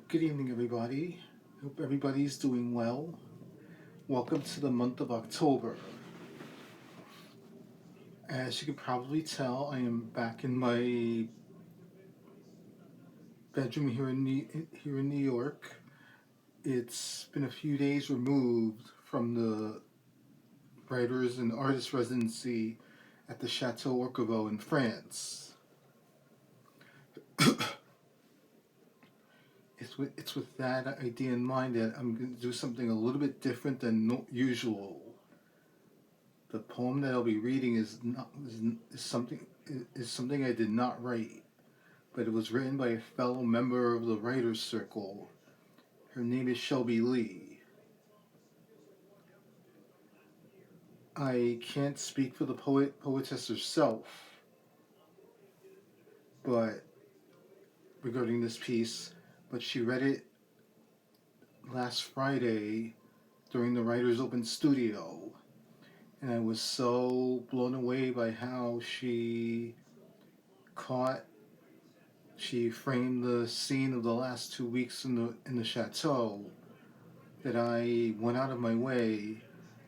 Good evening, everybody. Hope everybody's doing well. Welcome to the month of October. As you can probably tell, I am back in my bedroom here in New York. It's been a few days removed from the writers and artist residency at the Chateau Orquevaux in France. It's with that idea in mind that I'm going to do something a little bit different than usual. The poem that I'll be reading is something I did not write, but it was written by a fellow member of the writers' circle. Her name is Shelby Leigh. I can't speak for the poetess herself, but regarding this piece, but she read it last Friday during the Writers Open Studio, and I was so blown away by how caught she framed the scene of the last 2 weeks in the chateau that I went out of my way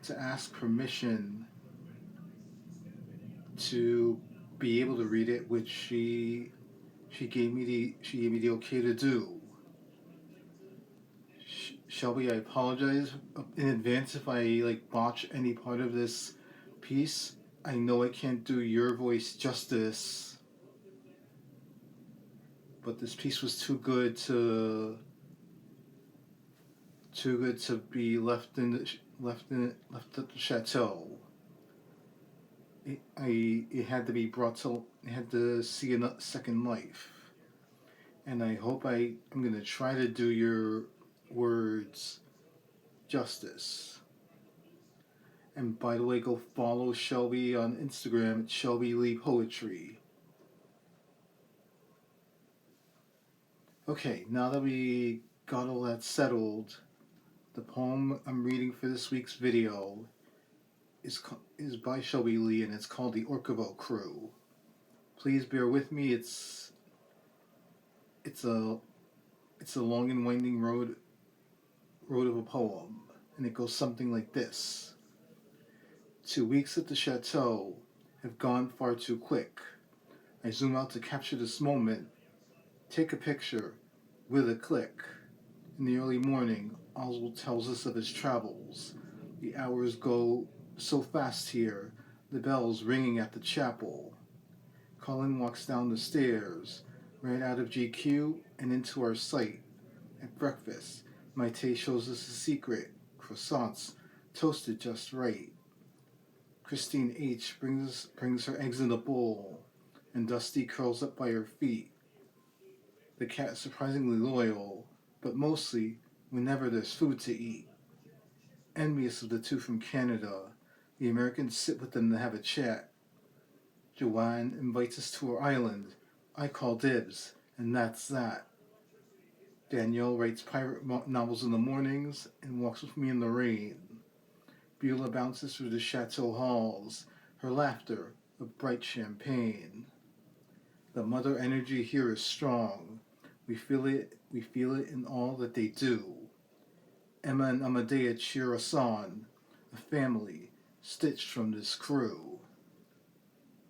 to ask permission to be able to read it, which she gave me the okay to do. Shelby, I apologize in advance if I botch any part of this piece. I know I can't do your voice justice, but this piece was too good to be left at the chateau. It had to be it had to see a second life, and I hope I'm gonna try to do your words justice. And by the way, go follow Shelby on Instagram at Shelby Leigh Poetry. Okay, now that we got all that settled, the poem I'm reading for this week's video is by Shelby Leigh, and it's called The Orquevaux Crew. Please bear with me. It's a it's a long and winding road of a poem, and it goes something like this. 2 weeks at the chateau have gone far too quick. I zoom out to capture this moment, take a picture with a click. In the early morning, Oswald tells us of his travels. The hours go so fast here, the bells ringing at the chapel. Colin walks down the stairs, right out of GQ and into our sight. At breakfast, Maite shows us a secret, croissants, toasted just right. Christine H. brings her eggs in a bowl, and Dusty curls up by her feet. The cat is surprisingly loyal, but mostly whenever there's food to eat. Envious of the two from Canada, the Americans sit with them to have a chat. Joanne invites us to her island. I call dibs, and that's that. Danielle writes pirate novels in the mornings and walks with me in the rain. Beulah bounces through the chateau halls, her laughter of bright champagne. The mother energy here is strong. We feel it in all that they do. Emma and Amadea cheer us on, a family stitched from this crew.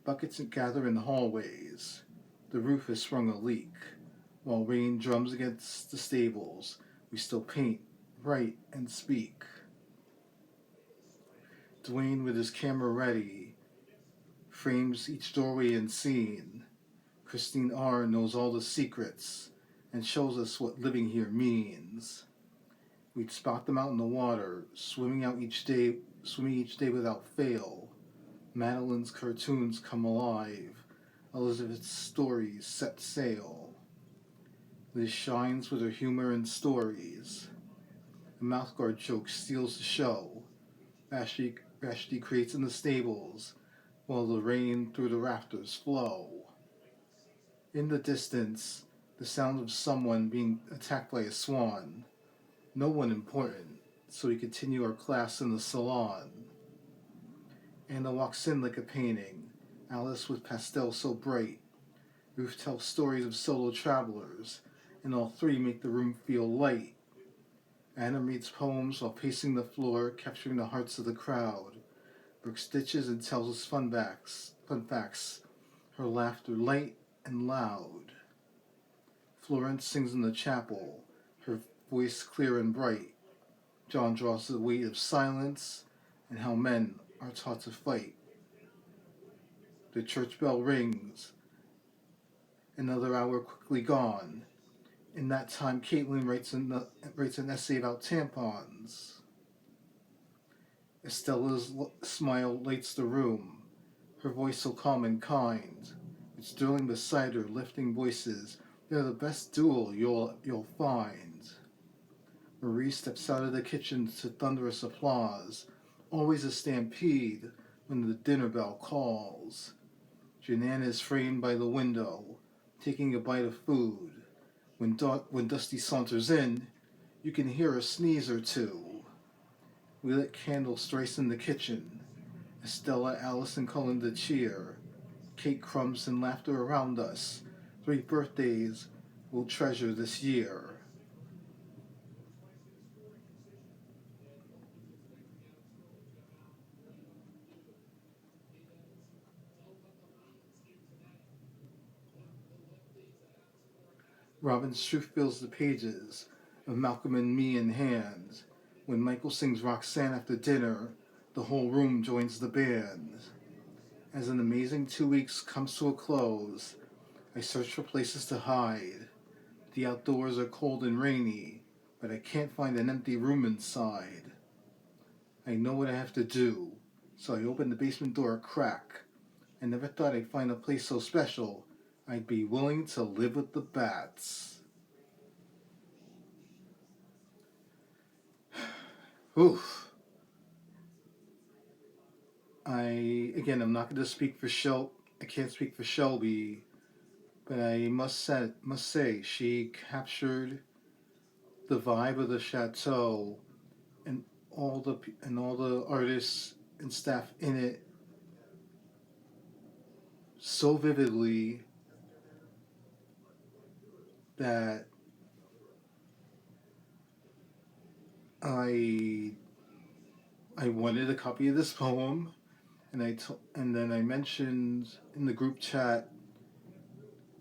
Buckets gather in the hallways. The roof has sprung a leak. While rain drums against the stables, we still paint, write, and speak. Dwayne, with his camera ready, frames each doorway and scene. Christine R. knows all the secrets and shows us what living here means. We'd spot them out in the water, swimming each day without fail. Madeline's cartoons come alive. Elizabeth's stories set sail. Liz shines with her humor and stories. A mouthguard joke steals the show. Vashti creates in the stables, while the rain through the rafters flow. In the distance, the sound of someone being attacked by a swan. No one important, so we continue our class in the salon. Anna walks in like a painting, Alice with pastel so bright. Ruth tells stories of solo travelers. and all three make the room feel light. Anna reads poems while pacing the floor, capturing the hearts of the crowd. Brooke stitches and tells us fun facts, her laughter light and loud. Florence sings in the chapel, her voice clear and bright. John draws the weight of silence and how men are taught to fight. The church bell rings, another hour quickly gone. In that time, Caitlin writes an essay about tampons. Estella's smile lights the room, her voice so calm and kind. It's Sterling beside her, lifting voices. They're the best duo you'll find. Marie steps out of the kitchen to thunderous applause. Always a stampede when the dinner bell calls. Janan is framed by the window, taking a bite of food. When Dusty saunters in, you can hear a sneeze or two. We lit candles thrice in the kitchen. Estella, Alice, and Cullen to cheer. Cake crumbs and laughter around us. 3 birthdays we'll treasure this year. Robin's truth fills the pages of Malcolm and Me in hand. When Michael sings Roxanne after dinner, the whole room joins the band. As an amazing 2 weeks comes to a close, I search for places to hide. The outdoors are cold and rainy, but I can't find an empty room inside. I know what I have to do, so I open the basement door a crack. I never thought I'd find a place so special. I'd be willing to live with the bats. Oof. I'm not going to speak for I can't speak for Shelby, but I must say she captured the vibe of the chateau and all the artists and staff in it so vividly that I I wanted a copy of this poem, and and then I mentioned in the group chat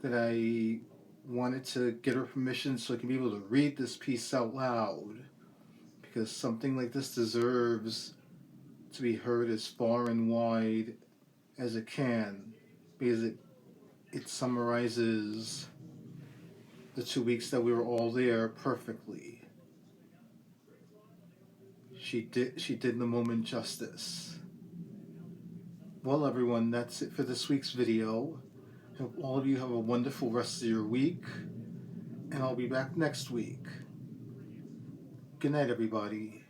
that I wanted to get her permission so I can be able to read this piece out loud, because something like this deserves to be heard as far and wide as it can, because it summarizes the 2 weeks that we were all there perfectly. She did the moment justice. Well, everyone, that's it for this week's video. Hope all of you have a wonderful rest of your week, and I'll be back next week. Good night, everybody.